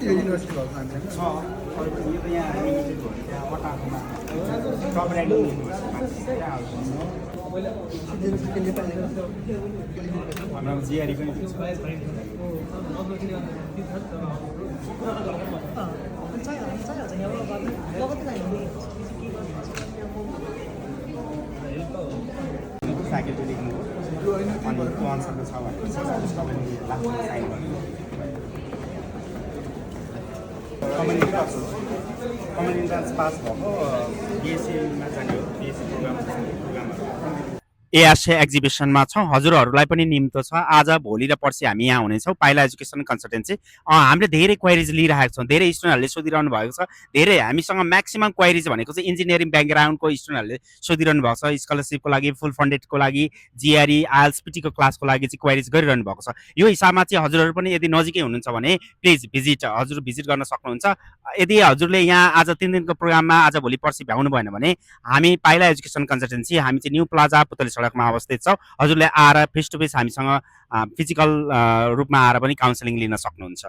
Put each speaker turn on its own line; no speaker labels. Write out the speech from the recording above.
यो युनिभर्सिटी भएको हामी हैन
यो त यहाँ युनिभर्सिटी हो त्यहाँ वटाकोमा कपरेटिभ युनिभर्सिटीमा हाम्रो जिआरई पनि छ फ्याकल्टीदेखिको अनि त्यो अनुसारको छ भने त्यसको पनि लाग्छ साइन गर्नु कमन इन्ट्रान्स पास भएको बिएससीमा जाने हो बिएससी प्रोग्रामहरू
एआरसी एक्जिबिसनमा छौँ हजुरहरूलाई पनि निम्तो छ आज भोलि र पर्सि हामी यहाँ हुनेछौँ पाइला एजुकेसन कन्सल्टेन्सी हामीले धेरै क्वाइरिज लिइरहेको छौँ धेरै स्टुडेन्टहरूले सोधिरहनु भएको छ धेरै हामीसँग म्याक्सिमम क्वाइरिज भनेको चाहिँ इन्जिनियरिङ ब्याकग्राउन्डको स्टुडेन्टहरूले सोधिरहनु भएको छ स्कलरसिपको लागि फुल फन्डेडको लागि जिआरई आइएल्स पिटीको क्लासको लागि चाहिँ क्वाइरिज गरिरहनु भएको छ यो हिसाबमा चाहिँ हजुरहरू पनि यदि नजिकै हुनुहुन्छ भने प्लिज हजुर भिजिट गर्न सक्नुहुन्छ यदि हजुरले यहाँ आज 3 दिनको प्रोग्राममा आज भोलि पर्सि भ्याउनु भएन भने हामी पाइला एजुकेसन कन्सल्टेन्सी हामी चाहिँ न्यू प्लाजा पुतली सडकमा अवस्थित छौँ हजुरले आएर फेस टु फेस हामीसँग फिजिकल रूपमा आएर पनि काउन्सिलिङ लिन सक्नुहुन्छ